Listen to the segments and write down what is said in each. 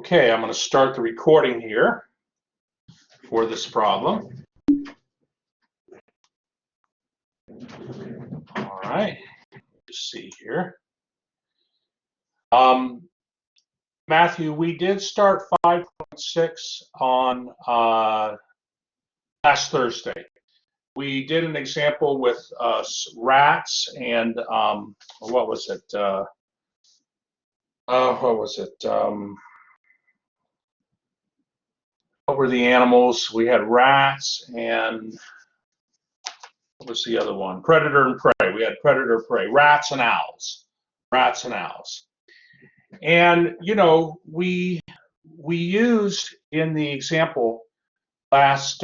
Okay, I'm going to start the recording here for this problem. All right, let's see here. Matthew, we did start 5.6 on last Thursday. We did an example with rats and what was it? What were the animals? We had rats and what was the other one? Predator and prey. We had predator, prey, rats and owls. Rats and owls. And you know, we used in the example last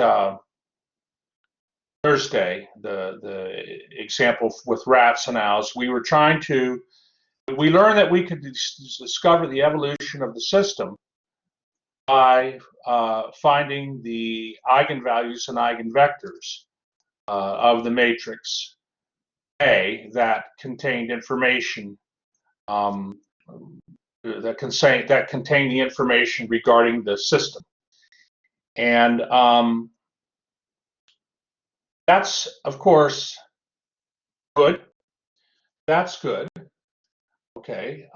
Thursday, the example with rats and owls. We learned that we could discover the evolution of the system by finding the eigenvalues and eigenvectors of the matrix A that contained information that contain the information regarding the system. And that's, of course, good. That's good. Okay.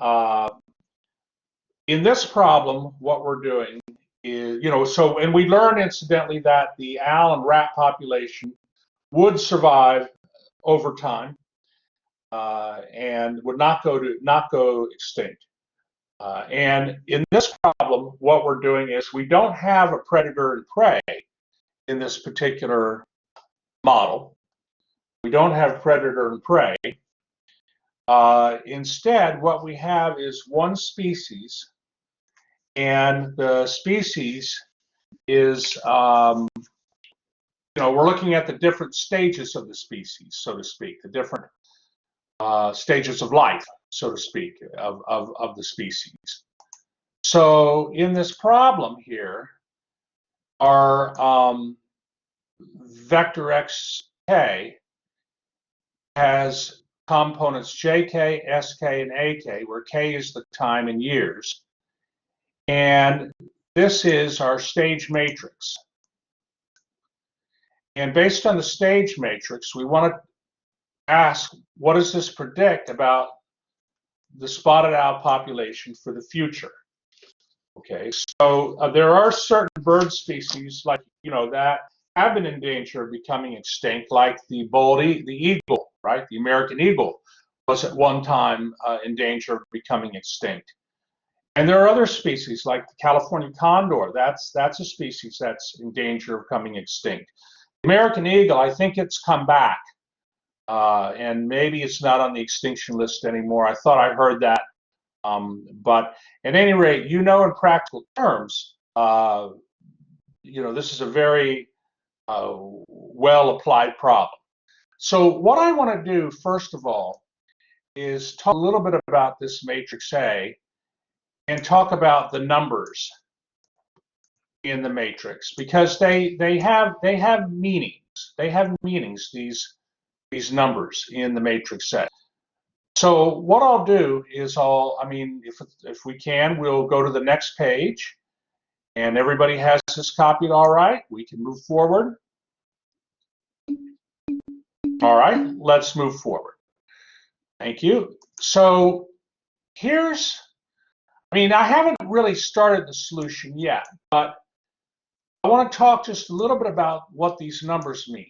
In this problem, what we're doing is, and we learned incidentally that the owl and rat population would survive over time and would not go extinct. And in this problem, what we're doing is we don't have a predator and prey in this particular model. We don't have predator and prey. Instead, what we have is one species, and the species is, we're looking at the different stages of the species, so to speak, the different stages of life, so to speak, of the species. So in this problem here, our vector xk has components jk, sk, and ak, where k is the time in years. And this is our stage matrix. And based on the stage matrix, we want to ask, what does this predict about the spotted owl population for the future? Okay, so there are certain bird species, like, that have been in danger of becoming extinct, like the eagle, right? The American eagle was at one time in danger of becoming extinct. And there are other species, like the California condor. That's a species that's in danger of becoming extinct. The American eagle, I think it's come back. And maybe it's not on the extinction list anymore. I thought I heard that. But at any rate, in practical terms, this is a very well-applied problem. So what I want to do, first of all, is talk a little bit about this matrix A and talk about the numbers in the matrix, because they have meanings. They have meanings, these numbers in the matrix A. So what I'll do is if we can, we'll go to the next page, and everybody has this copied all right. We can move forward. All right, let's move forward. Thank you. So I haven't really started the solution yet, but I want to talk just a little bit about what these numbers mean.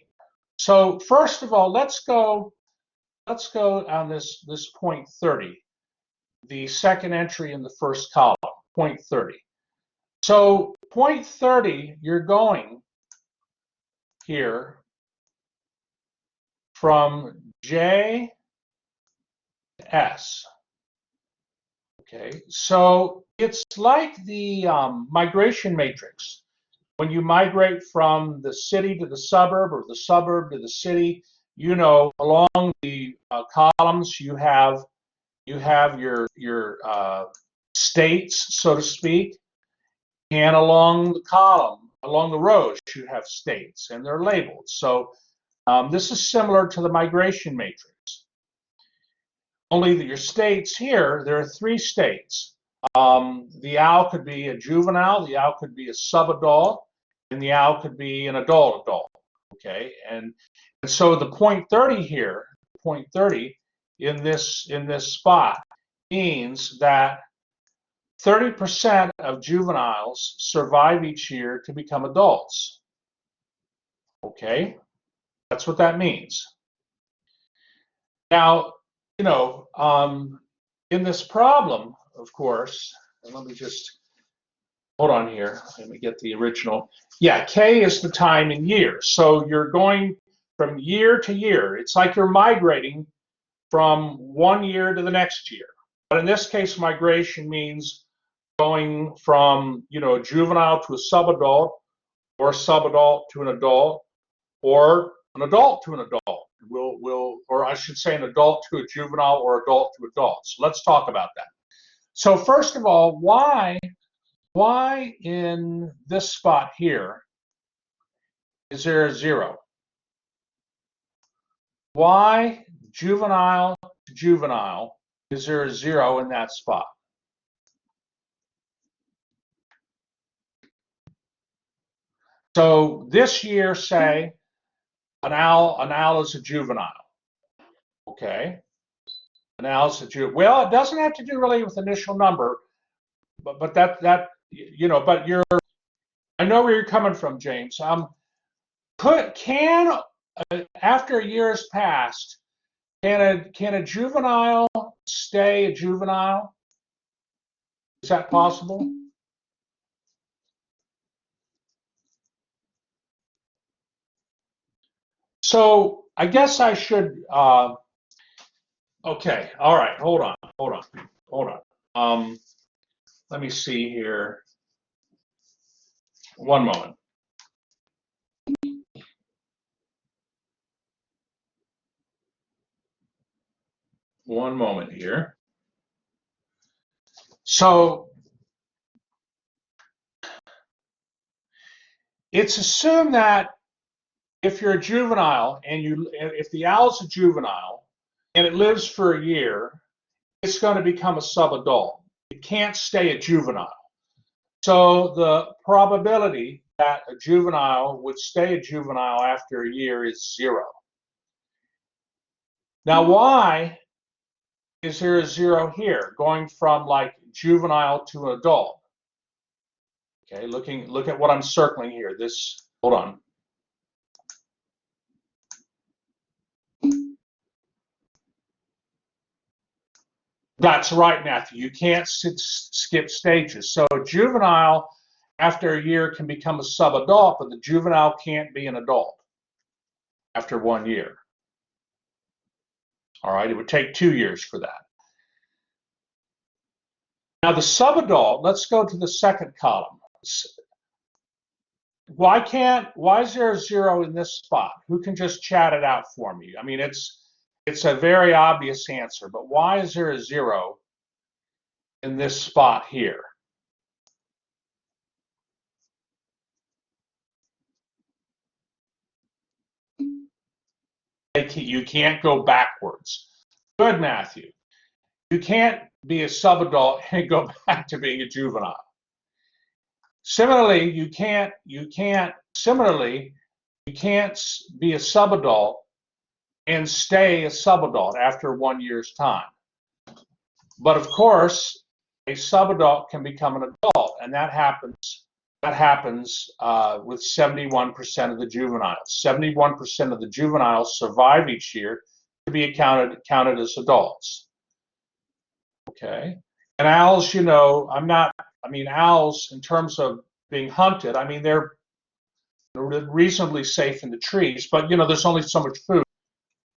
So first of all, let's go on this point 30, the second entry in the first column, point 30. So point 30, you're going here from J to S. Okay, so it's like the migration matrix. When you migrate from the city to the suburb, or the suburb to the city, along the columns you have your states, so to speak, and along the rows, you have states, and they're labeled. So this is similar to the migration matrix. Only that your states here, there are three states. the owl could be a juvenile, the owl could be a subadult, and the owl could be an adult. Okay, and so the point 30 here, point 30 in this spot means that 30% of juveniles survive each year to become adults. Okay, that's what that means. Now, you know, in this problem, of course, and let me just hold on here. Let me get the original. Yeah, K is the time in years. So you're going from year to year. It's like you're migrating from one year to the next year. But in this case, migration means going from, you know, a juvenile to a subadult, or a subadult to an adult, or an adult to an adult. Or I should say, an adult to a juvenile, or adult to adult. So let's talk about that. So first of all, why in this spot here is there a 0? Why juvenile to juvenile is there a 0 in that spot? So this year, say, an owl is a juvenile. Okay, an owl is a juvenile. Well, it doesn't have to do really with initial number, but that you know. But I know where you're coming from, James. After a year has passed, can a juvenile stay a juvenile? Is that possible? So I guess I should. Okay, all right. Hold on. Let me see here. One moment. One moment here. So it's assumed that if you're a juvenile and if the owl's a juvenile and it lives for a year, it's going to become a subadult. It can't stay a juvenile. So the probability that a juvenile would stay a juvenile after a year is 0. Now, why is there a 0 here, going from like juvenile to an adult? Okay, look at what I'm circling here. Hold on. That's right, Matthew. You can't skip stages. So a juvenile after a year can become a subadult, but the juvenile can't be an adult after 1 year. All right, it would take 2 years for that. Now the subadult, let's go to the second column. Why is there a 0 in this spot? Who can just chat it out for me? I mean, it's a very obvious answer, but why is there a 0 in this spot here? You can't go backwards. Good, Matthew. You can't be a subadult and go back to being a juvenile. Similarly, you can't be a subadult and stay a subadult after 1 year's time. But of course, a subadult can become an adult, and that happens with 71% of the juveniles. 71% of the juveniles survive each year to be counted as adults. Okay, and owls, you know, owls in terms of being hunted, I mean, they're reasonably safe in the trees, but you know, there's only so much food.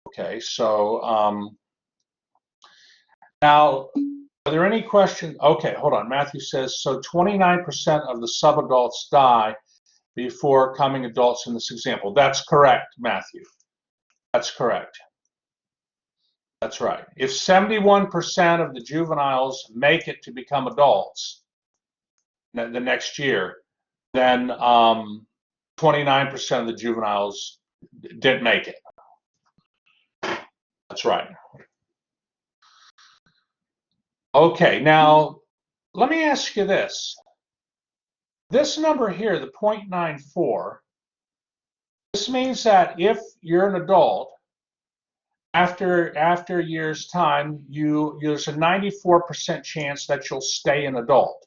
Okay, so now, are there any questions? Okay, hold on. Matthew says, so 29% of the subadults die before becoming adults in this example. That's correct, Matthew. That's correct. That's right. If 71% of the juveniles make it to become adults the next year, then 29% of the juveniles didn't make it. That's right. Okay, now let me ask you this. This number here, the 0.94, this means that if you're an adult, after a year's time, there's a 94% chance that you'll stay an adult.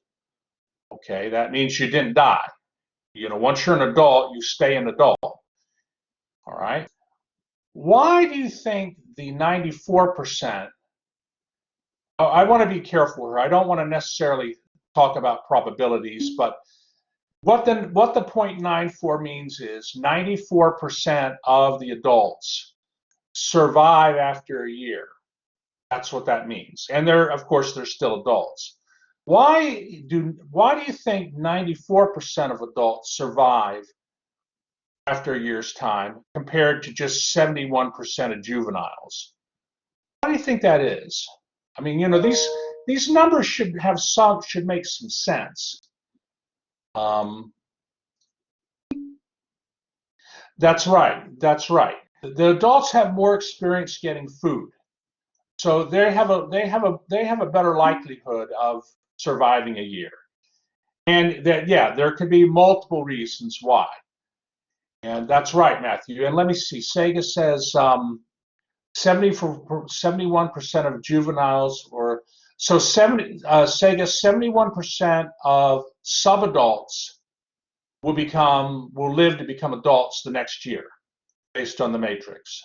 Okay, that means you didn't die. You know, once you're an adult, you stay an adult. All right. Why do you think the 94%? I want to be careful here. I don't want to necessarily talk about probabilities, but what the 0.94 means is 94% of the adults survive after a year. That's what that means. And of course, they're still adults. Why do you think 94% of adults survive after a year's time compared to just 71% of juveniles? Why do you think that is? I mean, you know, these numbers should make some sense. That's right. That's right. The adults have more experience getting food, so they have a better likelihood of surviving a year. And that, yeah, there could be multiple reasons why. And that's right, Matthew. And let me see. Sega says 71% of juveniles, or so 71% of subadults will live to become adults the next year, based on the matrix.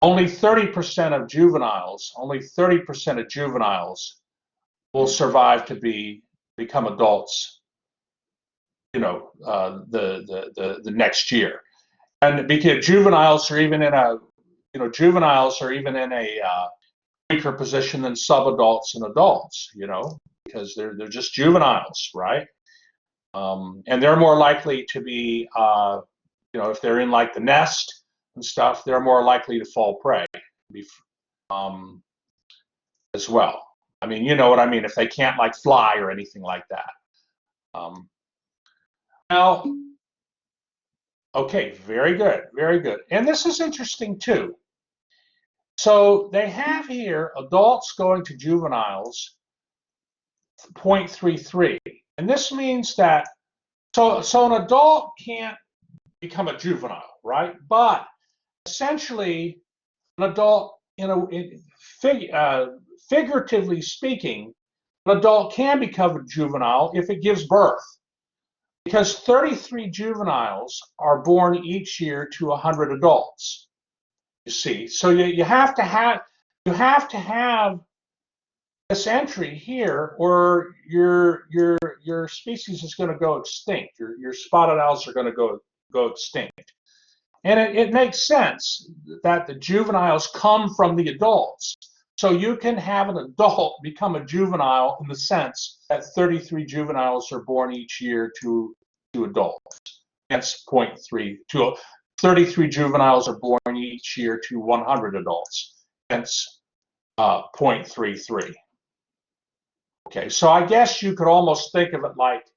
Only 30% of juveniles will survive to become adults, you know, the next year. And because juveniles are even in a weaker position than subadults and adults, you know, because they're just juveniles, right? And they're more likely to be, you know, if they're in like the nest and stuff, they're more likely to fall prey as well. I mean, you know what I mean, if they can't like fly or anything like that. Now, okay, very good, very good. And this is interesting too. So they have here adults going to juveniles 0.33. And this means that, so an adult can't become a juvenile, right? But essentially, an adult, figuratively speaking, an adult can become a juvenile if it gives birth, because 33 juveniles are born each year to 100 adults. You see, so you have to have this entry here, or your species is going to go extinct. Your spotted owls are going to go extinct. And it makes sense that the juveniles come from the adults. So you can have an adult become a juvenile in the sense that 33 juveniles are born each year to adults. That's 0.3. 33 juveniles are born each year to 100 adults. Hence 0.33. Okay, so I guess you could almost think of it like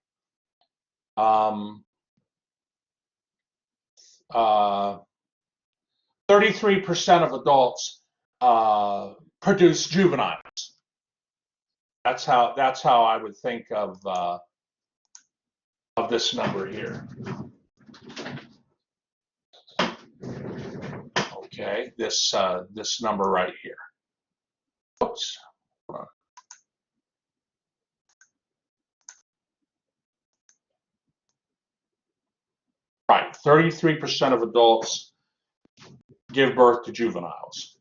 33% of adults produce juveniles. That's how I would think of this number here. Okay, this number right here. Oops. Right, 33% of adults give birth to juveniles.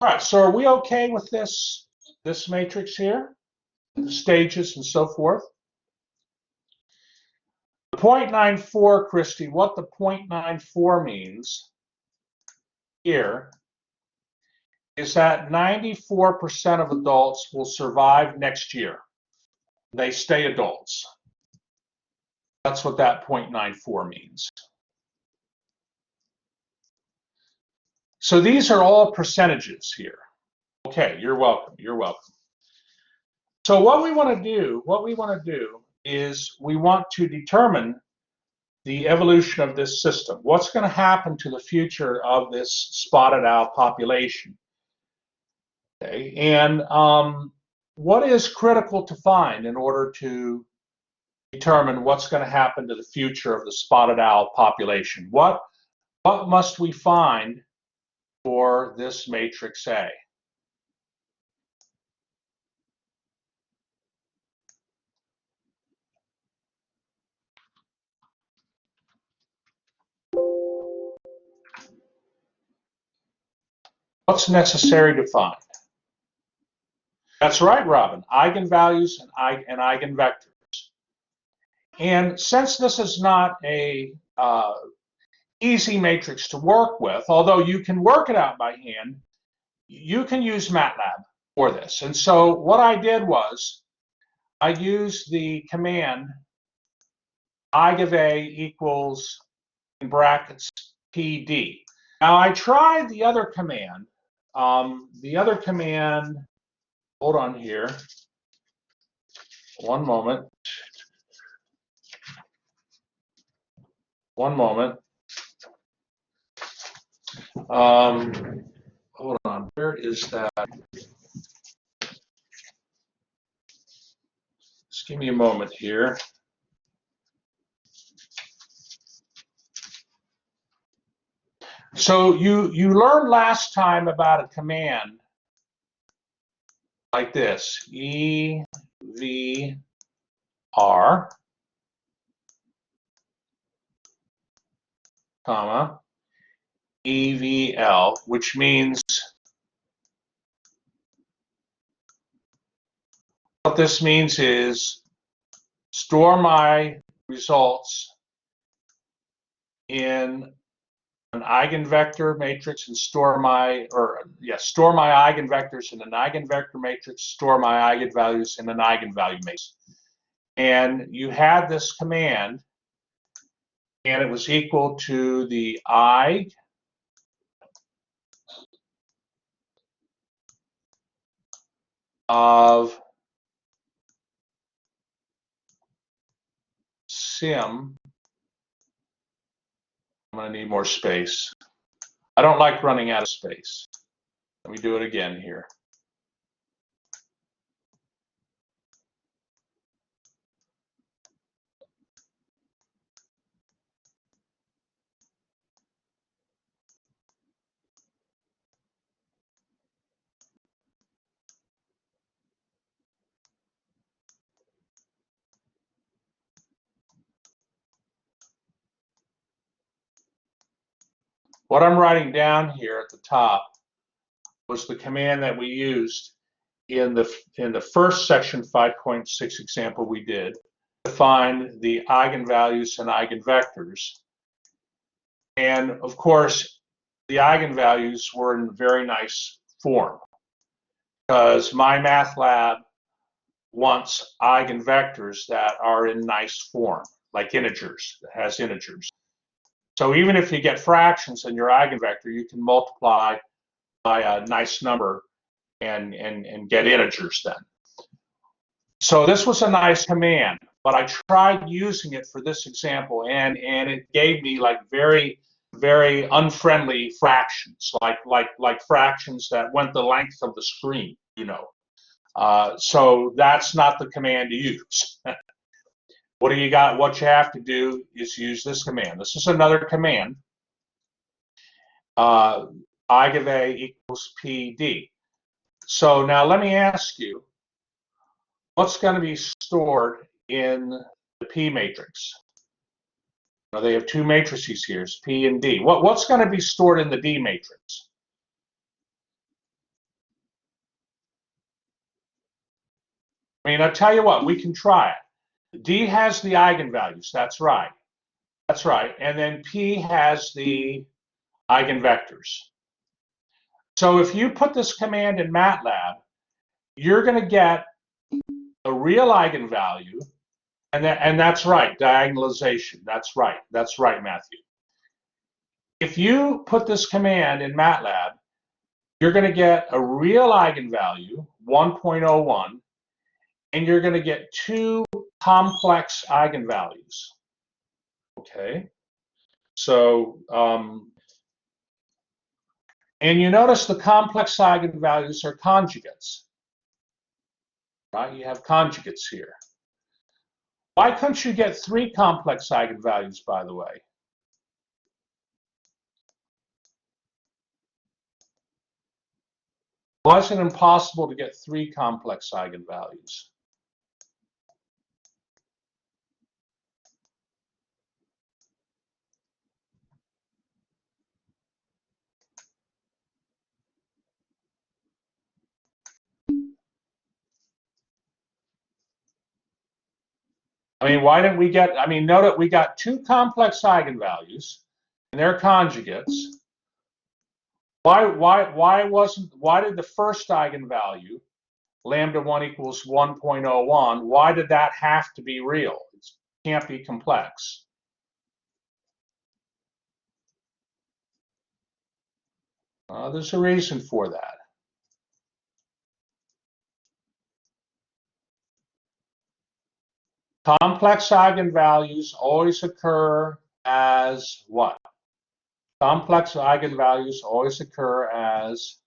All right, so are we okay with this matrix here, the stages and so forth? The 0.94, Christy, what the 0.94 means here is that 94% of adults will survive next year. They stay adults. That's what that 0.94 means. So these are all percentages here. Okay, you're welcome. You're welcome. So what we want to do is we want to determine the evolution of this system. What's going to happen to the future of this spotted owl population? Okay, and what is critical to find in order to determine what's going to happen to the future of the spotted owl population? What must we find for this matrix A? What's necessary to find? That's right, Robin. Eigenvalues and eigenvectors. And since this is not a easy matrix to work with, although you can work it out by hand, you can use MATLAB for this. And so what I did was I used the command I of A equals, in brackets, PD. Now I tried the other command. Hold on here. One moment. Hold on. Where is that? Just give me a moment here. So you learned last time about a command like this, EVR, comma, EVL, which means what this means is store my results in an eigenvector matrix and store my eigenvectors in an eigenvector matrix, store my eigenvalues in an eigenvalue matrix. And you had this command, and it was equal to the I of sim. I'm going to need more space. I don't like running out of space. Let me do it again here. What I'm writing down here at the top was the command that we used in the first section 5.6 example we did to find the eigenvalues and eigenvectors. And of course, the eigenvalues were in very nice form because MyMathLab wants eigenvectors that are in nice form, like integers, that has integers. So even if you get fractions in your eigenvector, you can multiply by a nice number and get integers then. So this was a nice command, but I tried using it for this example, and it gave me like very unfriendly fractions, like fractions that went the length of the screen, you know. So that's not the command to use. What you have to do is use this command. This is another command. I of A equals PD. So now let me ask you, what's going to be stored in the P matrix? Now they have two matrices here, it's P and D. What's going to be stored in the D matrix? I mean, I'll tell you what, we can try it. D has the eigenvalues, that's right. That's right. And then P has the eigenvectors. So if you put this command in MATLAB, you're going to get a real eigenvalue, and that's right, diagonalization. That's right, Matthew. If you put this command in MATLAB, you're going to get a real eigenvalue, 1.01, and you're going to get two complex eigenvalues. Okay, so and you notice the complex eigenvalues are conjugates. right? You have conjugates here. Why couldn't you get 3 complex eigenvalues, by the way? Why is it impossible to get 3 complex eigenvalues? I mean, why didn't we get, I mean, note that we got 2 complex eigenvalues and they're conjugates. Why did the first eigenvalue, lambda 1 equals 1.01, why did that have to be real? It can't be complex. There's a reason for that. Complex eigenvalues always occur as what? Complex eigenvalues always occur as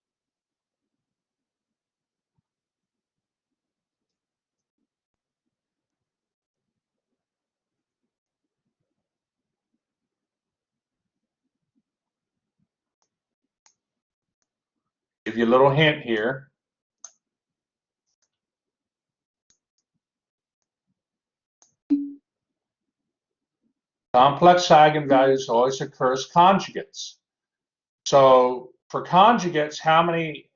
give you a little hint here. Complex eigenvalues always occur as conjugates. So for conjugates, how many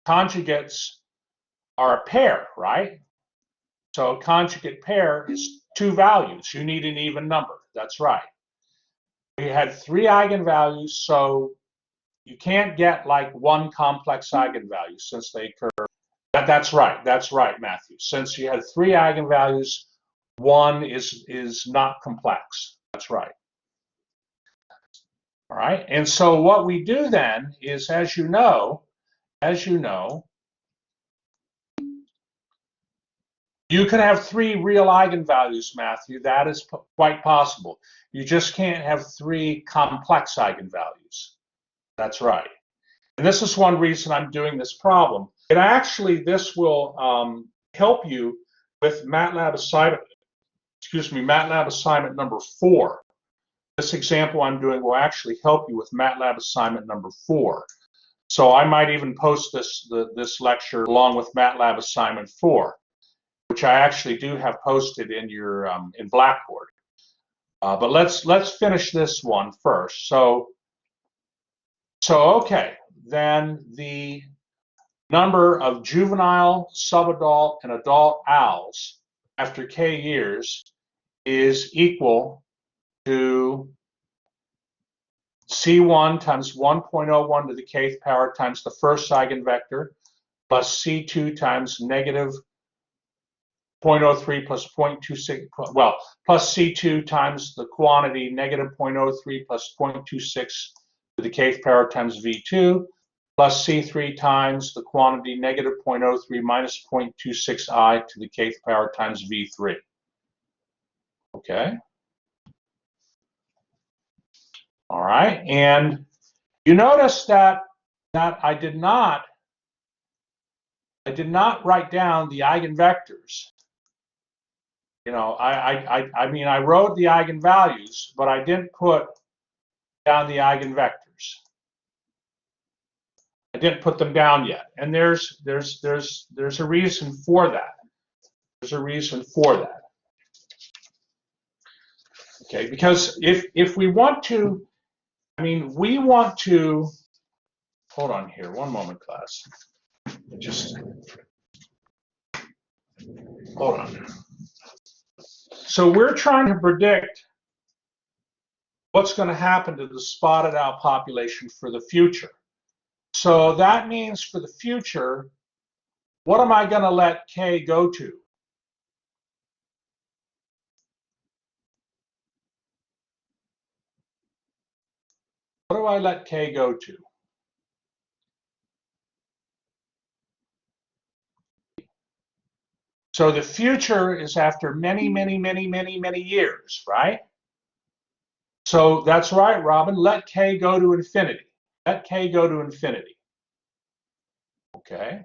conjugates are a pair, right? So a conjugate pair is 2 values. You need an even number. That's right. We had 3 eigenvalues, so you can't get like 1 complex eigenvalue since they occur. That's right. That's right, Matthew. Since you had 3 eigenvalues, 1 is not complex. That's right. All right. And so what we do then is, as you know, you can have 3 real eigenvalues, Matthew. That is quite possible. You just can't have 3 complex eigenvalues. That's right. And this is one reason I'm doing this problem. And actually, this will help you with MATLAB assignment, MATLAB assignment number 4. This example I'm doing will actually help you with MATLAB assignment number 4. So I might even post this lecture along with MATLAB assignment 4, which I actually do have posted in your in Blackboard. But let's finish this one first. So okay, then the number of juvenile, subadult, and adult owls after k years is equal to C1 times 1.01 to the kth power times the first eigenvector plus C2 times negative 0.03 plus 0.26, well, plus C2 times the quantity negative 0.03 plus 0.26 to the kth power times V2 plus C3 times the quantity negative 0.03 minus 0.26i to the kth power times V3. Okay. All right. And you notice that I did not write down the eigenvectors. You know, I mean, I wrote the eigenvalues, but I didn't put down the eigenvectors. I didn't put them down yet, and there's a reason for that. There's a reason for that. Okay, because if we want to, I mean, we want to. Hold on here, one moment, class. Just hold on. So we're trying to predict what's going to happen to the spotted owl population for the future. So that means for the future, what am I going to let k go to? What do I let k go to? So the future is after many, many, many, many, many years, right? So that's right, Robin. Let k go to infinity. Let k go to infinity. Okay.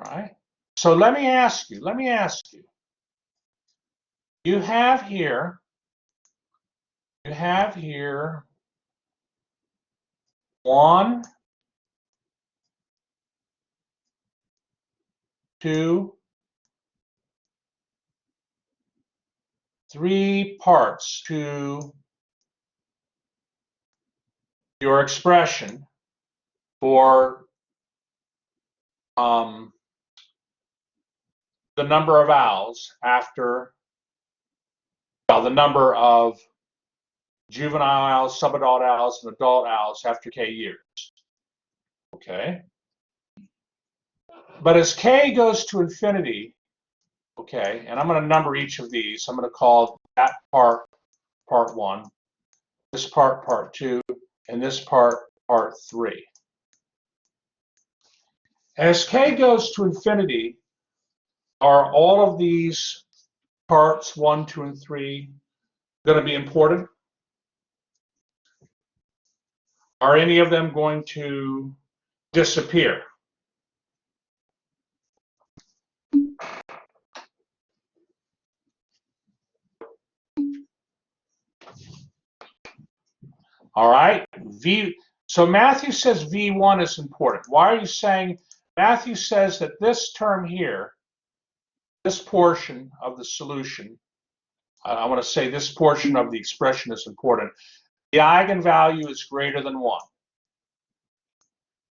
All right. So let me ask you, you have here 1, 2, 3 parts to your expression for the number of owls after, well, the number of juvenile owls, subadult owls, and adult owls after K years. Okay? But as K goes to infinity, okay, and I'm going to number each of these. I'm going to call that part 1, this part 2, and this part 3. As K goes to infinity, are all of these parts 1, 2, and 3 going to be imported? Are any of them going to disappear? All right. So Matthew says V1 is important. Why are you saying? Matthew says that this term here, this portion of the solution, I want to say this portion of the expression is important. The eigenvalue is greater than 1.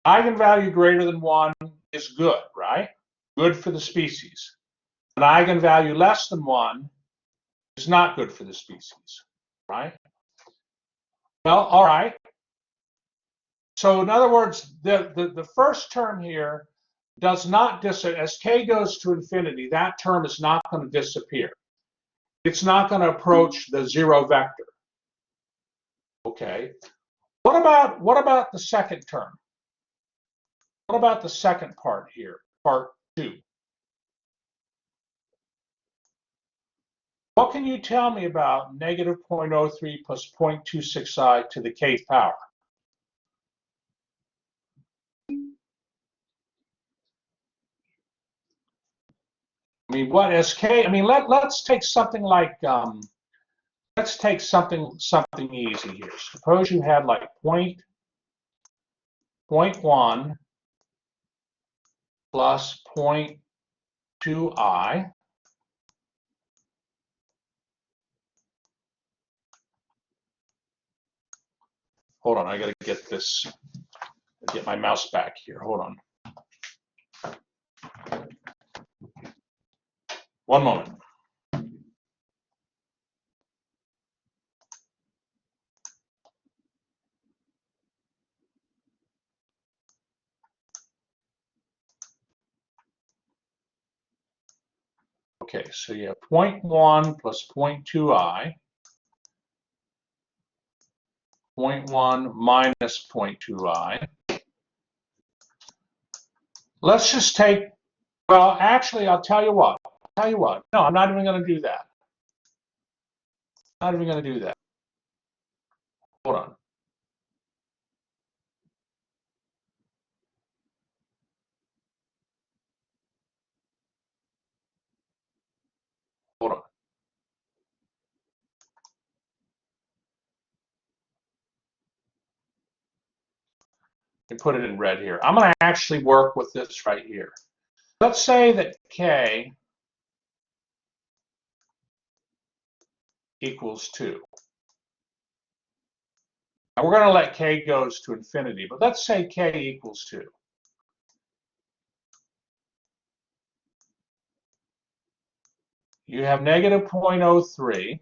Eigenvalue greater than 1 is good, right? Good for the species. An eigenvalue less than 1 is not good for the species, right? Well, all right. So in other words, the first term here does not disappear. As K goes to infinity, that term is not going to disappear. It's not going to approach the 0 vector. Okay. What about the second term? What about the second part here, part 2? What can you tell me about negative 0.03 plus 0.26i to the kth power? I mean, what is K? I mean, let's take something like let's take something easy here. Suppose you had like 0.1 plus 0.2i. Hold on, I gotta get this, get my mouse back here. Hold on. One moment. Okay, so you have 0.1 plus 0.2i, 0.1 minus 0.2i. Let's just take, well, actually, I'll tell you what. No, I'm not even going to do that. Not even going to do that. Hold on. Hold on. And put it in red here. I'm going to actually work with this right here. Let's say that K equals 2. And we're going to let K goes to infinity, but let's say K equals 2. You have negative 0.03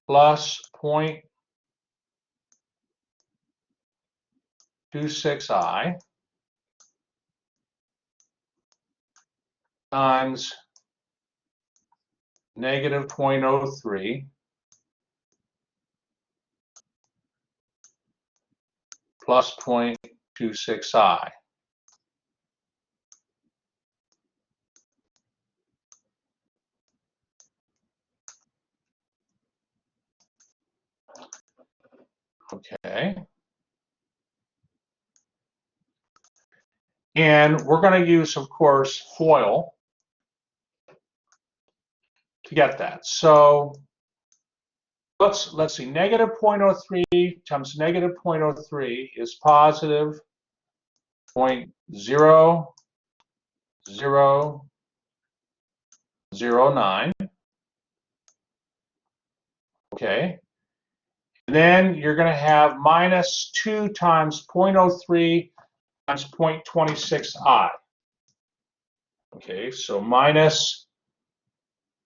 plus 0.26i times negative 0.03 plus 0.26i. Okay. And we're going to use, of course, FOIL to get that. So let's see, negative 0.03 times negative 0.03 is positive 0.0009. Okay. And then you're going to have minus 2 times 0.03 times 0.26i. Okay, so minus,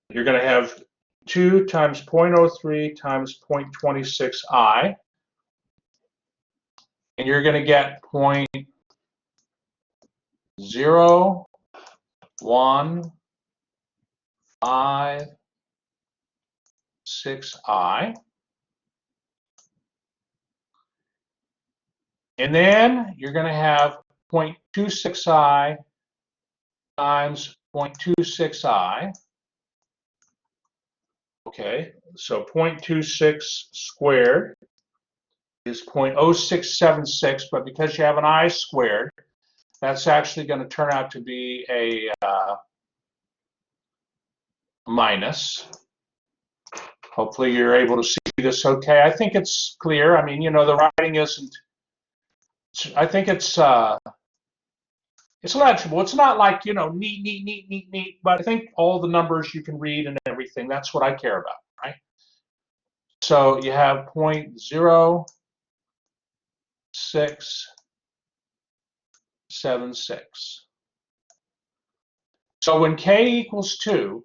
you're going to have 2 times 0.03 times 0.26i. And you're going to get 0.0156i. And then you're going to have 0.26i times 0.26i. Okay, so 0.26 squared is 0.0676, but because you have an I squared, that's actually going to turn out to be a minus. Hopefully you're able to see this okay. I think it's clear. I mean, you know, the writing isn't, I think it's legible. It's not like, you know, neat, but I think all the numbers you can read and everything, that's what I care about, right? So you have 0.0676. So when k equals 2,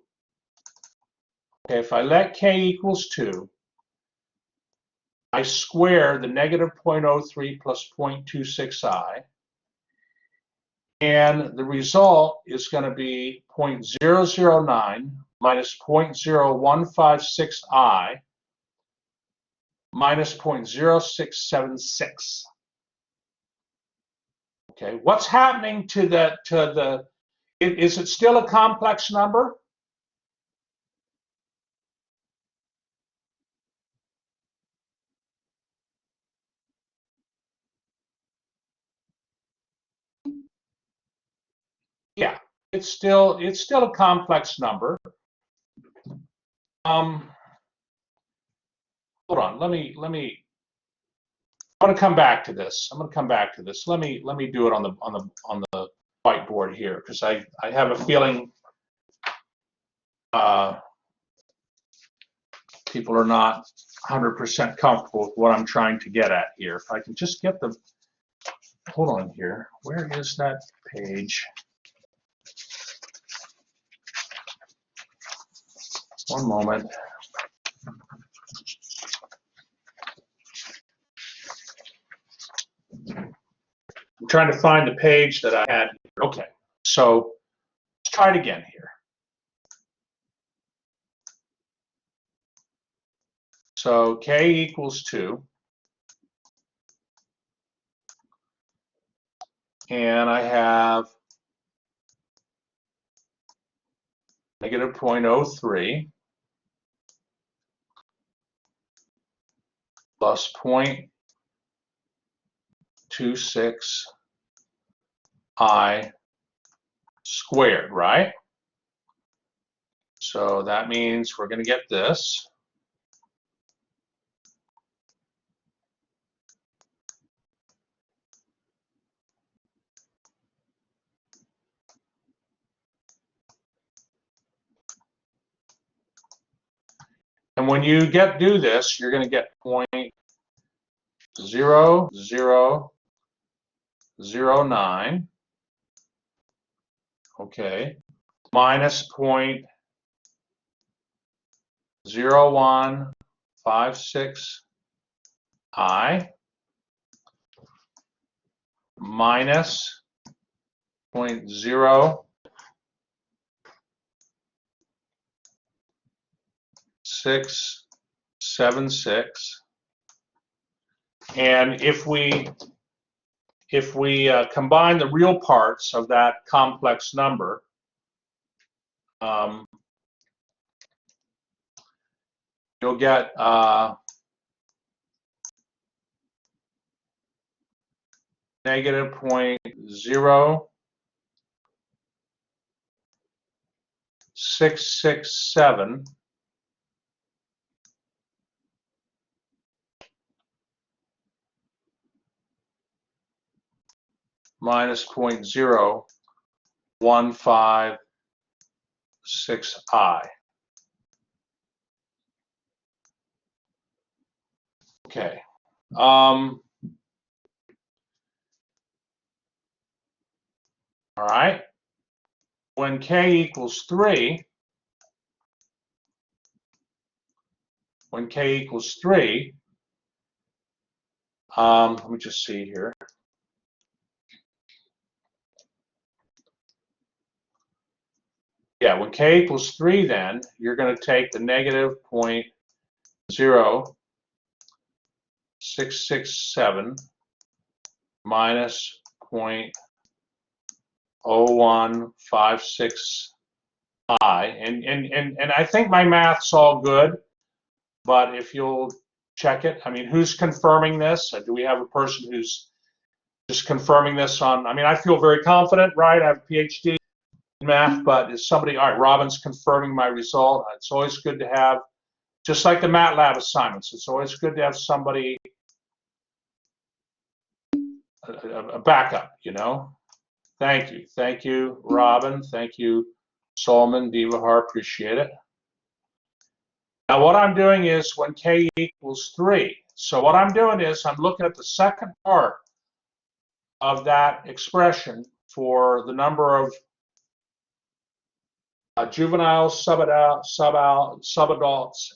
okay, if I let k equals 2, I square the negative 0.03 plus 0.26i, and the result is going to be 0.009 minus 0.0156i minus 0.0676. Okay, what's happening to the, is it still a complex number? Yeah, it's still a complex number. Hold on, let me I'm going to come back to this. Let me do it on the whiteboard here, because I have a feeling people are not 100% comfortable with what I'm trying to get at here. If I can just get the, hold on here, where is that page? One moment. I'm trying to find the page that I had. Okay, so let's try it again here. So k equals 2. And I have negative 0.03 plus 0.26i squared, right? So that means we're going to get this. And when you do this, you're going to get 0.0009, okay, minus 0.0156i minus 0.0676. And if we combine the real parts of that complex number, you'll get negative 0.009 667 minus 0.0156i. Okay. All right. When k equals 3, let me just see here. Yeah, when k equals 3, then you're going to take the negative 0.0667 minus 0.0156i, and I think my math's all good, but if you'll check it, I mean, who's confirming this? Do we have a person who's just confirming this on? I mean, I feel very confident, right? I have a PhD in math, but is somebody? All right, Robin's confirming my result. It's always good to have, just like the MATLAB assignments, it's always good to have somebody, a backup, you know. Thank you, Robin. Thank you, Solomon, Divahar. Appreciate it. Now, what I'm doing is when k equals 3. So what I'm doing is I'm looking at the second part of that expression for the number of juveniles, subadults,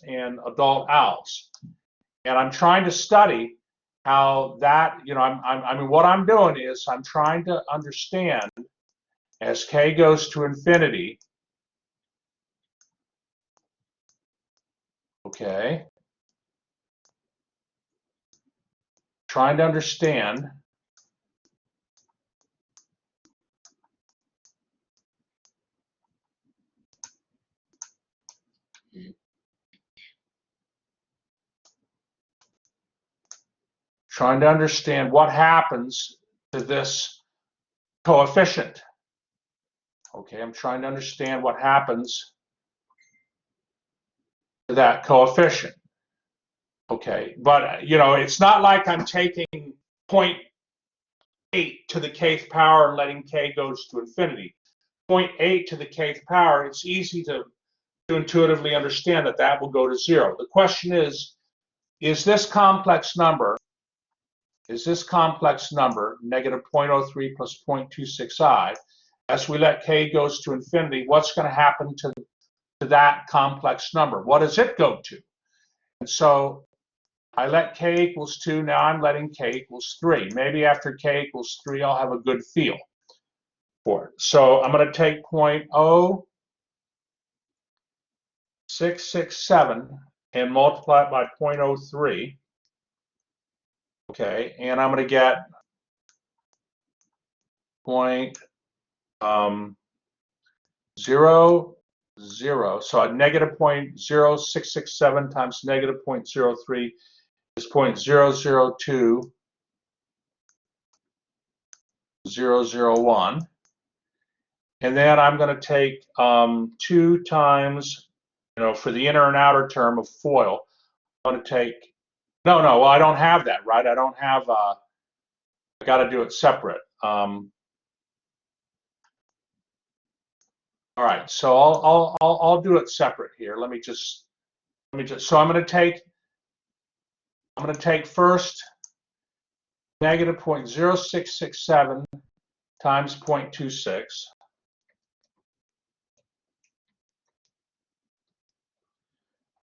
and adult owls, and I'm trying to study how that, you know, I mean, what I'm doing is I'm trying to understand as k goes to infinity. Okay, trying to understand what happens to this coefficient. Okay, I'm trying to understand what happens to that coefficient. Okay, but you know, it's not like I'm taking 0.8 to the kth power and letting k goes to infinity. 0.8 to the kth power, it's easy to intuitively understand that that will go to 0. The question is this complex number, negative 0.03 plus 0.26i, as we let k goes to infinity, what's going to happen to that complex number? What does it go to? And so I let k equals 2, now I'm letting k equals 3. Maybe after k equals 3, I'll have a good feel for it. So I'm going to take 0.0667 and multiply it by 0.03. Okay, and I'm going to get 0.00, so a negative 0.0667 times negative 0.03 is 0.002001. And then I'm going to take 2 times, you know, for the inner and outer term of FOIL, I'm going to take, well, I don't have that, right? I don't have, I got to do it separate. All right, so I'll do it separate here. Let me just, so I'm going to take first negative 0.0667 times 0.26.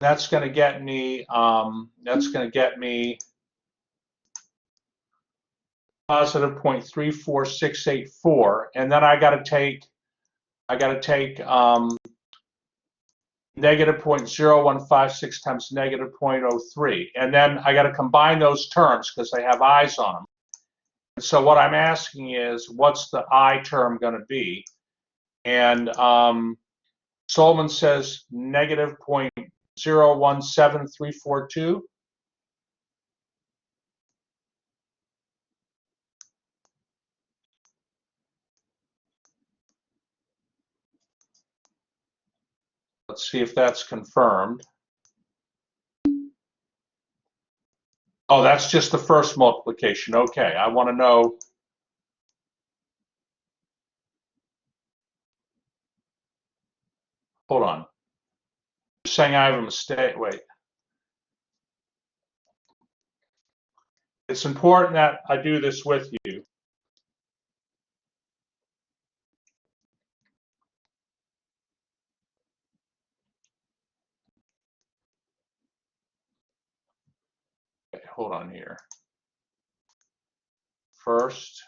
That's going to get me positive 0.34684, and then I got to take negative 0.0156 times negative 0.03, and then I got to combine those terms because they have i's on them. And so what I'm asking is, what's the I term going to be? And Solomon says negative 0.017342. Let's see if that's confirmed. Oh, that's just the first multiplication. Okay, I want to know. Hold on. You're saying I have a mistake. Wait. It's important that I do this with you. Okay, hold on here. First.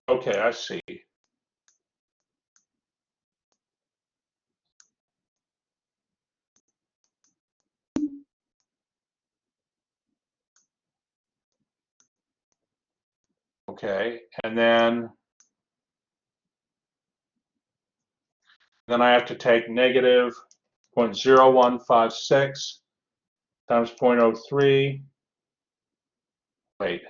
Okay, I see. Okay, and then I have to take negative 0.0156 times 0.03. Wait.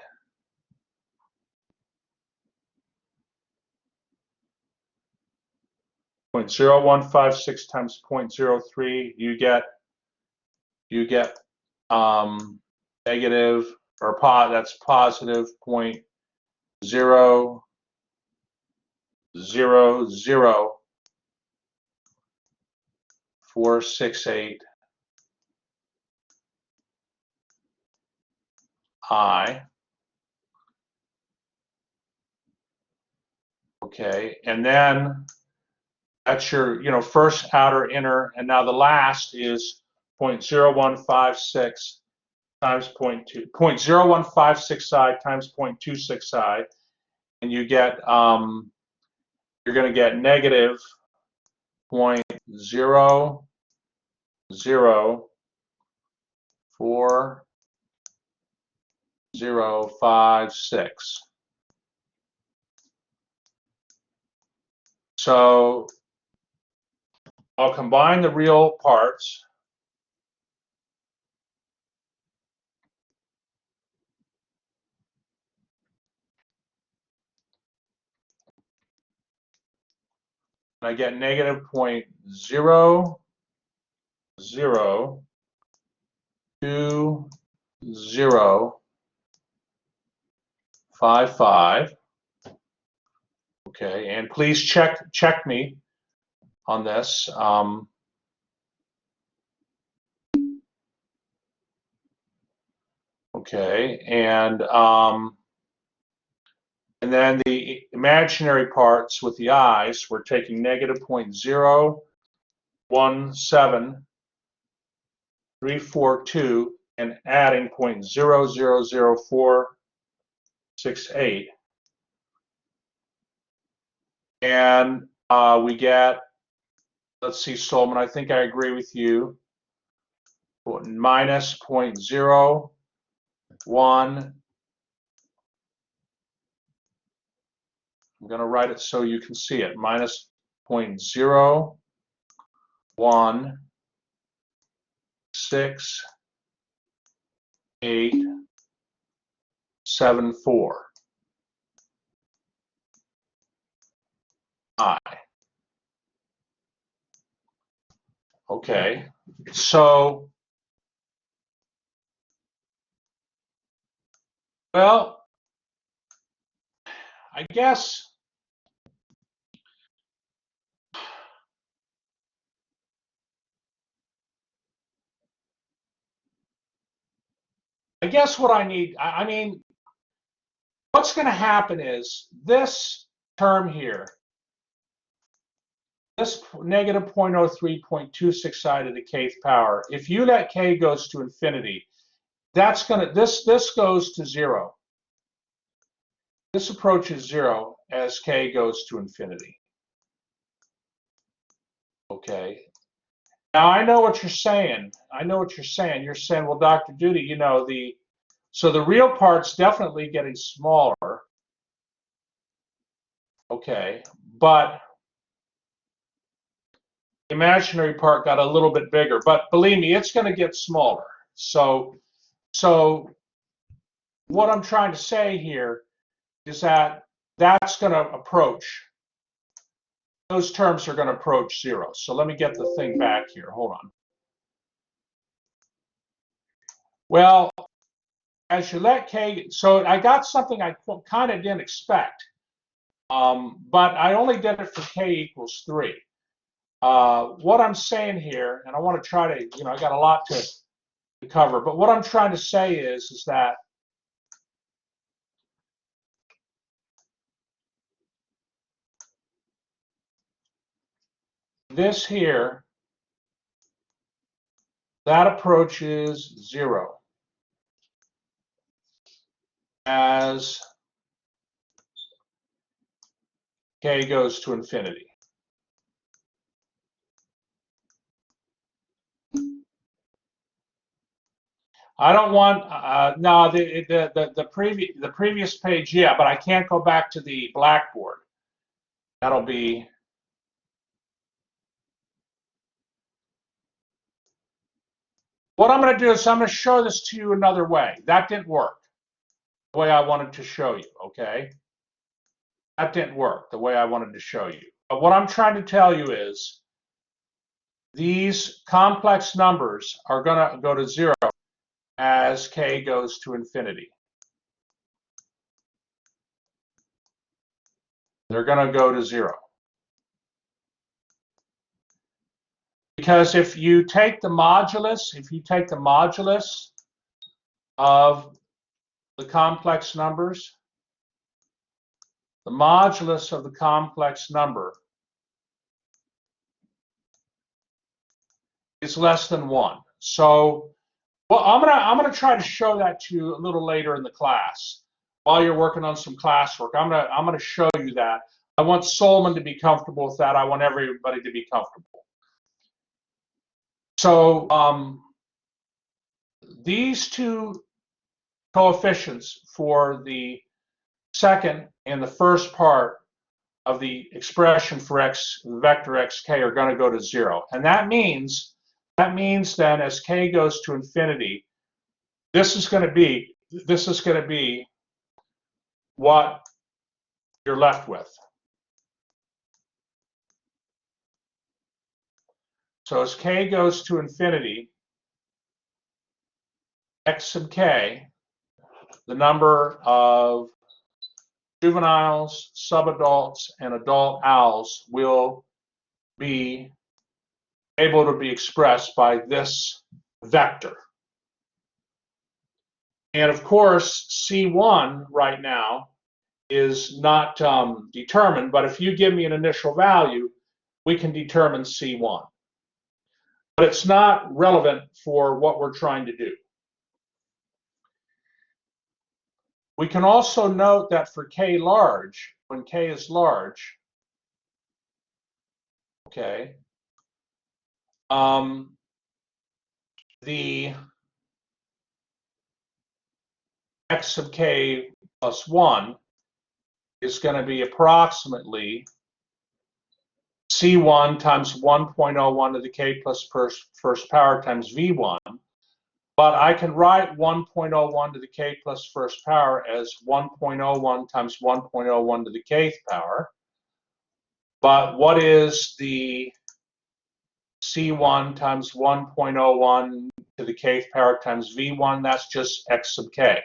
Point 0.0156 times 0.03, you get negative, or that's positive 0.000468 I. Okay, and then that's your first, outer, inner, and now the last is 0.0156 times 0.0156 I times 0.26 I, and you get you're going to get negative 0.004056. So I'll combine the real parts. I get negative 0.002055. Okay, and please check me on this. Okay, and then the imaginary parts with the i's, we're taking negative 0.017342 and adding 0.000468. And we get, let's see, Stolman, I think I agree with you, minus 0.01. I'm going to write it so you can see it. Minus 0.016874 I. Okay, so, well, I guess what I need, I mean, what's going to happen is this term here, this negative 0.03.26 I to the kth power, if you let k goes to infinity, that's going to, this goes to 0. This approaches 0 as k goes to infinity. Okay. Now I know what you're saying. You're saying, well, Dr. Duty, so the real part's definitely getting smaller. Okay, but the imaginary part got a little bit bigger. But believe me, it's going to get smaller. So what I'm trying to say here is that that's going to approach, those terms are going to approach 0. So let me get the thing back here. Hold on. Well, as you let k, so I got something I kind of didn't expect, but I only did it for k equals 3. What I'm saying here, and I want to try to, I got a lot to cover, but what I'm trying to say is that this here, that approaches 0 as k goes to infinity. I don't want no the previous page, yeah, but I can't go back to the Blackboard. That'll be what I'm going to do is I'm going to show this to you another way. That didn't work the way I wanted to show you. Okay, that didn't work the way I wanted to show you. But what I'm trying to tell you is these complex numbers are going to go to 0 as k goes to infinity. They're going to go to 0. Because if you take the modulus, of the complex numbers, the modulus of the complex number is less than 1. So, well, I'm gonna try to show that to you a little later in the class while you're working on some classwork. I'm gonna show you that. I want Solomon to be comfortable with that. I want everybody to be comfortable. So these two coefficients for the second and the first part of the expression for x vector xk are going to go to 0, and that means then as k goes to infinity, this is going to be what you're left with. So as k goes to infinity, x sub k, the number of juveniles, subadults, and adult owls will be able to be expressed by this vector. And of course, C1 right now is not determined, but if you give me an initial value, we can determine C1. But it's not relevant for what we're trying to do. We can also note that for k large, when k is large, okay, the x sub k plus 1 is going to be approximately C1 times 1.01 to the k plus first power times V1. But I can write 1.01 to the k plus first power as 1.01 times 1.01 to the kth power. But what is the C1 times 1.01 to the kth power times V1? That's just x sub k.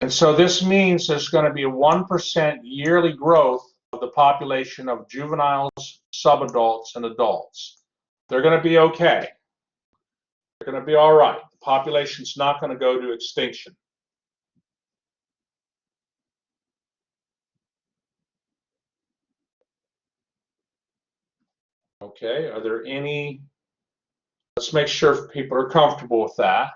And so this means there's going to be a 1% yearly growth of the population of juveniles, subadults, and adults. They're going to be okay. They're going to be all right. The population's not going to go to extinction. Okay, are there any? Let's make sure people are comfortable with that.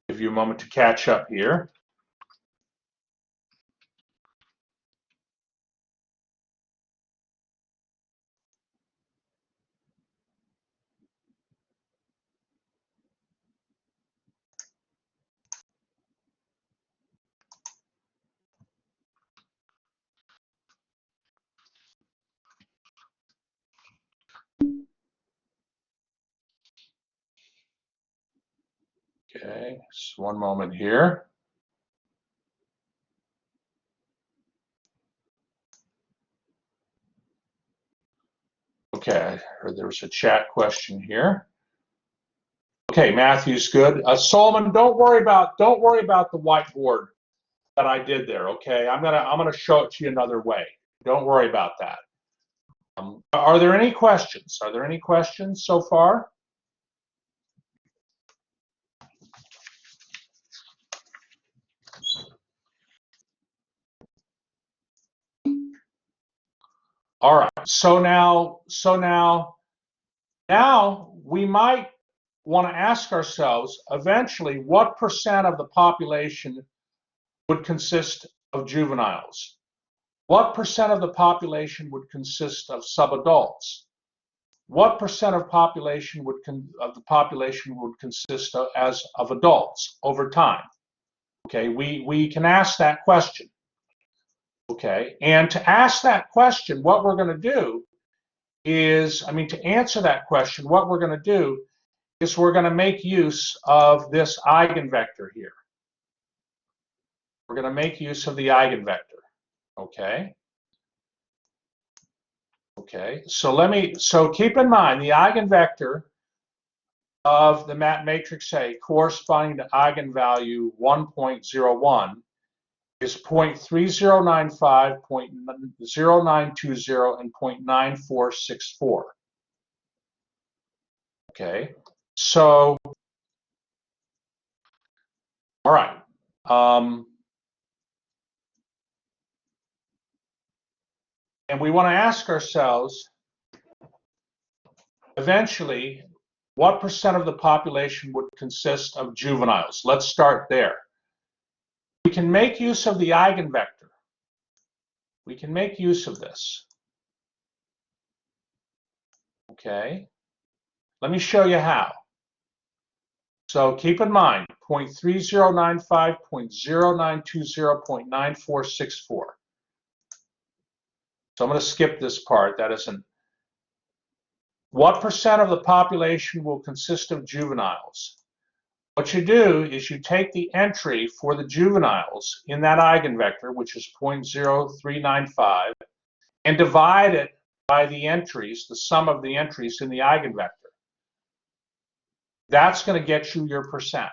Give you a moment to catch up here. Okay, just one moment here. Okay, I heard there was a chat question here. Okay, Matthew's good. Solomon, don't worry about the whiteboard that I did there. Okay, I'm gonna show it to you another way. Don't worry about that. Are there any questions? Are there any questions so far? All right. So now we might want to ask ourselves eventually what percent of the population would consist of juveniles? What percent of the population would consist of subadults? What percent of the population would consist of adults over time? Okay, we can ask that question. Okay, and to ask that question, what we're going to do is, to answer that question, what we're going to do is we're going to make use of this eigenvector here. We're going to make use of the eigenvector. Okay. Okay. So keep in mind the eigenvector of the matrix A corresponding to eigenvalue 1.01 is 0.3095, 0.0920, and 0.9464. Okay. So, all right. And we want to ask ourselves, eventually, what percent of the population would consist of juveniles? Let's start there. We can make use of the eigenvector. We can make use of this. Okay. Let me show you how. So keep in mind, 0.3095, 0.0920, 0.9464. So I'm going to skip this part. That isn't. What percent of the population will consist of juveniles? What you do is you take the entry for the juveniles in that eigenvector, which is 0.0395, and divide it by the entries, the sum of the entries in the eigenvector. That's going to get you your percent.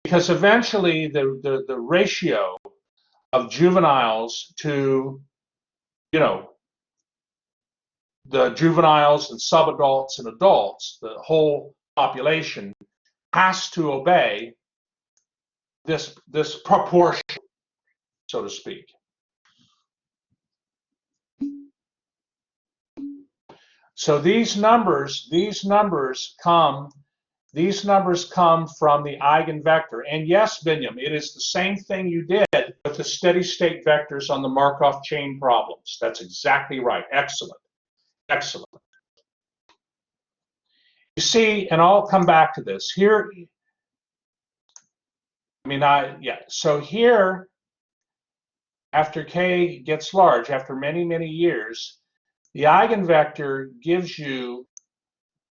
Because eventually the ratio of juveniles to, the juveniles and subadults and adults, the whole population has to obey this proportion, so to speak. So these numbers come from the eigenvector. And yes, Binyam, it is the same thing you did with the steady state vectors on the Markov chain problems. That's exactly right. Excellent. Excellent. You see, and I'll come back to this. Here, so here, after k gets large, after many, many years, the eigenvector gives you,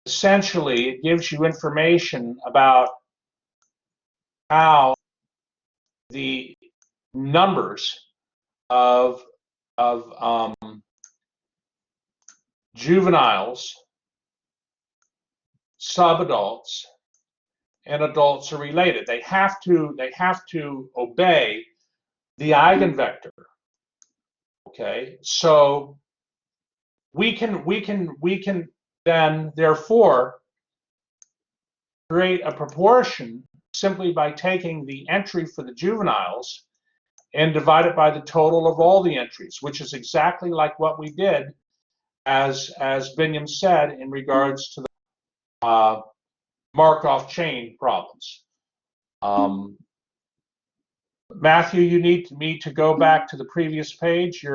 essentially, it gives you information about how the numbers of juveniles, subadults, and adults are related. They have to obey the eigenvector. Okay, so we can then therefore create a proportion simply by taking the entry for the juveniles and divide it by the total of all the entries, which is exactly like what we did, as Binyam said, in regards to the Markov chain problems. Matthew, you need me to go back to the previous page.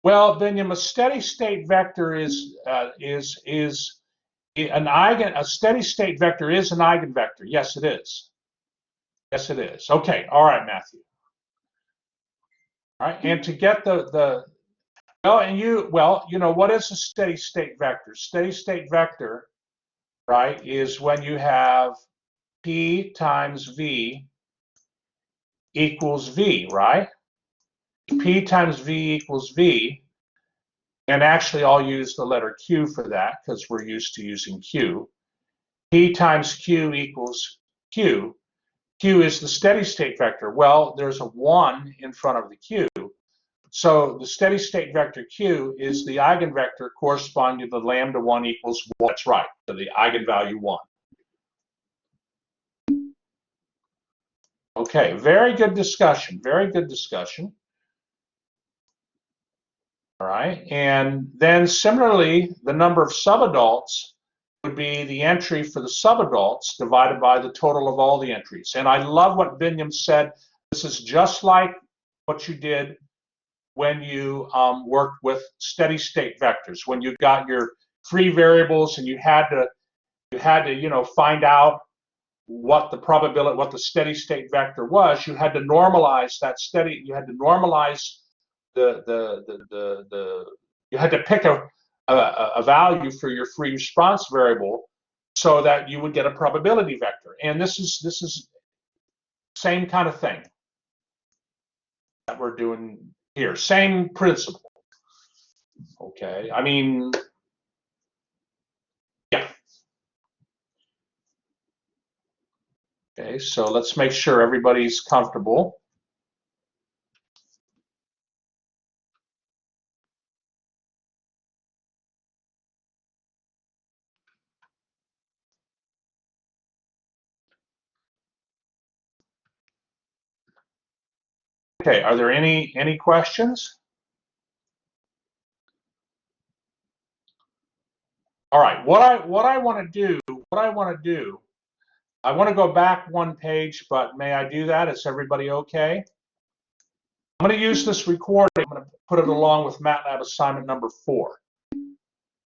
Well, Binyam, a steady state vector is a steady state vector is an eigenvector. Yes, it is. Yes, it is. Okay. All right, Matthew. All right. And to get Well, what is a steady state vector? Steady state vector, right, is when you have P times V equals V, right? P times V equals V, and actually I'll use the letter Q for that because we're used to using Q. P times Q equals Q. Q is the steady state vector. Well, there's a 1 in front of the Q. So the steady state vector Q is the eigenvector corresponding to the lambda 1 equals 1. That's right, to the eigenvalue 1. Okay, very good discussion. Very good discussion. All right, and then similarly, the number of subadults would be the entry for the subadults divided by the total of all the entries. And I love what Binyam said. This is just like what you did when you worked with steady state vectors, when you got your free variables and you had to find out what the probability, what the steady state vector was. You had to normalize that steady. You had to normalize you had to pick a value for your free response variable so that you would get a probability vector. And this is same kind of thing that we're doing here. Same principle. Okay, I mean, yeah. Okay, so let's make sure everybody's comfortable. Okay, are there any questions? All right, what I want to do, I want to go back one page, but may I do that? Is everybody okay? I'm going to use this recording. I'm going to put it along with MATLAB assignment number 4.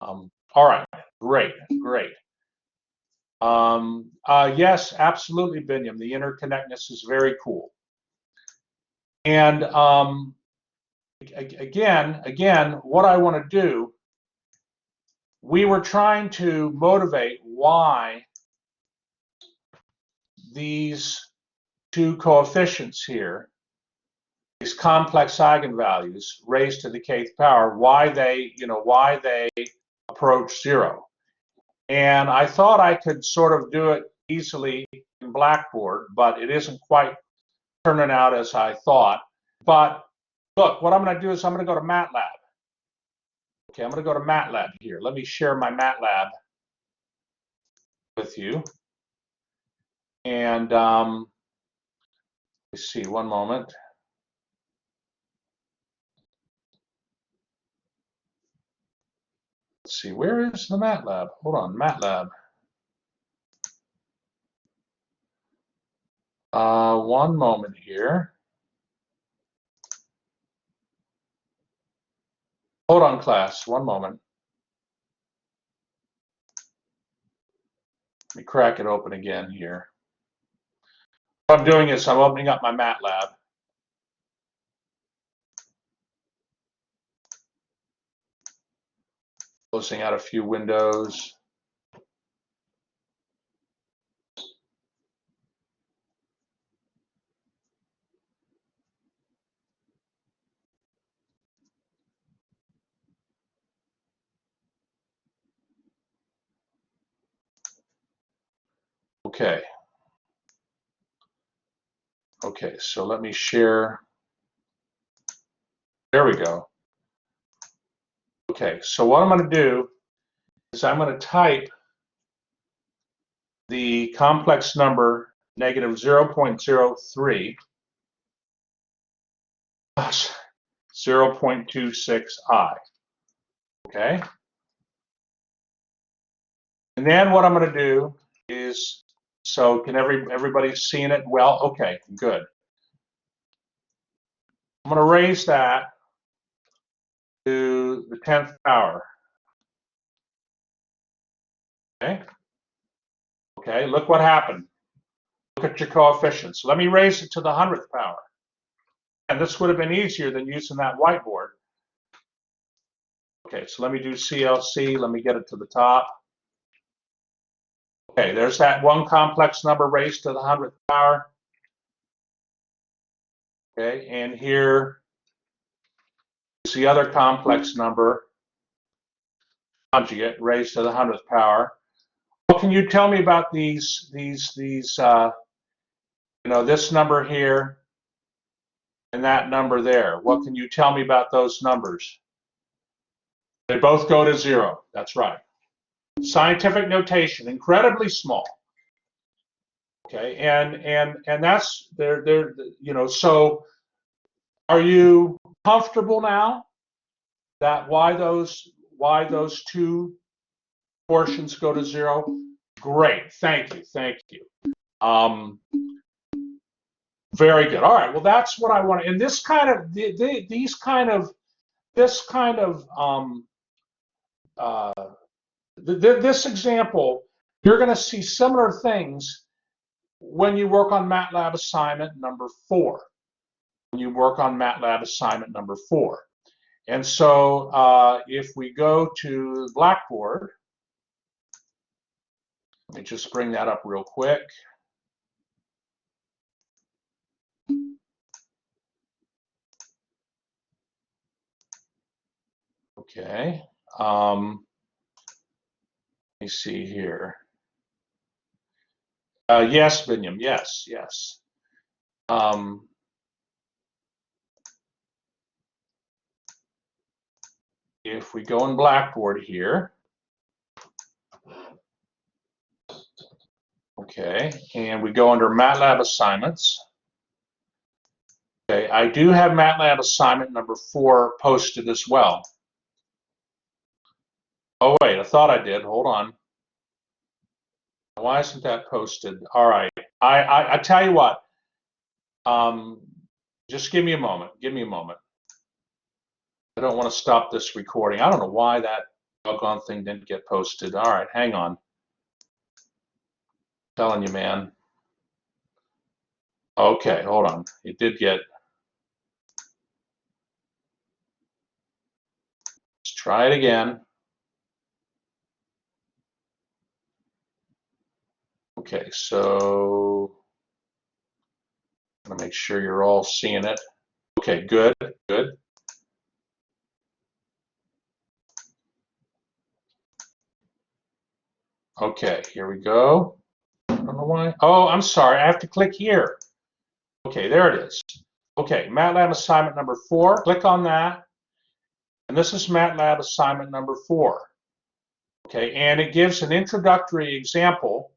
All right, great. Yes, absolutely, Binyam. The interconnectedness is very cool. And again, what I want to do, we were trying to motivate why these two coefficients here, these complex eigenvalues raised to the kth power, why they approach 0. And I thought I could sort of do it easily in Blackboard, but it isn't quite turning out as I thought. But look, what I'm going to do is I'm going to go to MATLAB. Okay, I'm going to go to MATLAB here. Let me share my MATLAB with you. And let's see, one moment. Let's see, where is the MATLAB? Hold on, MATLAB. One moment here. Hold on, class, one moment. Let me crack it open again here. What I'm doing is I'm opening up my MATLAB. Closing out a few windows. Okay. Okay, so let me share. There we go. Okay, so what I'm going to do is I'm going to type the complex number negative 0.03 plus 0.26i. Okay? And then what I'm going to do is, so can everybody seeing it well? Okay, good. I'm going to raise that to the 10th power. Okay? Okay, look what happened. Look at your coefficients. Let me raise it to the 100th power. And this would have been easier than using that whiteboard. Okay, so let me do CLC. Let me get it to the top. Okay, there's that one complex number raised to the 100th power. Okay, and here is the other complex number, conjugate, raised to the 100th power. What can you tell me about these you know, this number here and that number there? What can you tell me about those numbers? They both go to 0. That's right. Scientific notation, incredibly small. Okay, and that's they're you know, so are you comfortable now that why those two portions go to 0? Great, thank you. Very good. All right, well that's what I want. And this kind of this example, you're going to see similar things when you work on MATLAB assignment number 4. When you work on MATLAB assignment number 4. And so if we go to Blackboard, let me just bring that up real quick. Okay. Let me see here. Yes, Binyam, yes. If we go in Blackboard here, okay, and we go under MATLAB assignments. Okay, I do have MATLAB assignment number 4 posted as well. Oh wait, I thought I did. Hold on. Why isn't that posted? All right. I tell you what. Just give me a moment. Give me a moment. I don't want to stop this recording. I don't know why that doggone thing didn't get posted. All right, hang on. I'm telling you, man. Okay, hold on. It did get. Let's try it again. Okay, so I'm gonna make sure you're all seeing it. Okay, good. Okay, here we go. I don't know why. Oh, I'm sorry. I have to click here. Okay, there it is. Okay, MATLAB assignment number 4. Click on that. And this is MATLAB assignment number 4. Okay, and it gives an introductory example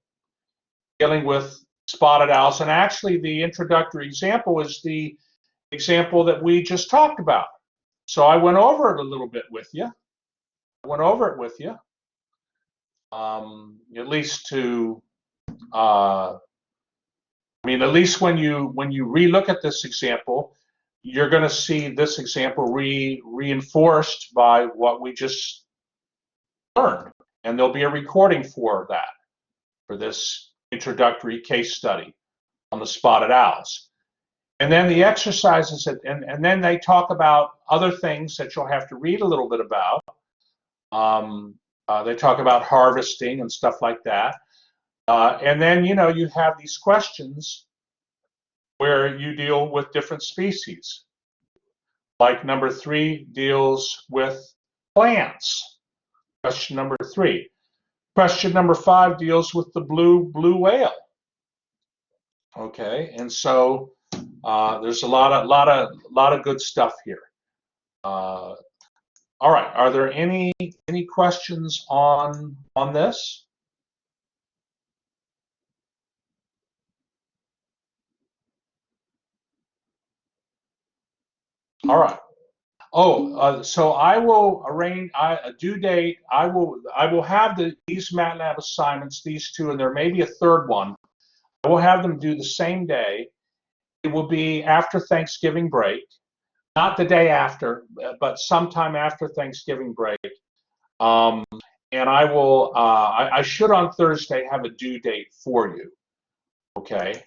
dealing with spotted owls. And actually, the introductory example is the example that we just talked about. So I went over it a little bit with you. At least to, I mean, at least when you relook at this example, you're going to see this example reinforced by what we just learned. And there'll be a recording for that, for this introductory case study on the spotted owls. And then the exercises, and then they talk about other things that you'll have to read a little bit about. They talk about harvesting and stuff like that. And then, you know, you have these questions where you deal with different species. Like number 3 deals with plants. Question number 3. Question number 5 deals with the blue whale. Okay, and so there's a lot of good stuff here. All right, are there any questions on this? All right. Oh, so I will arrange a due date. I will have these MATLAB assignments, these 2, and there may be a third one. I will have them due the same day. It will be after Thanksgiving break, not the day after, but sometime after Thanksgiving break. And I will. I should on Thursday have a due date for you. Okay.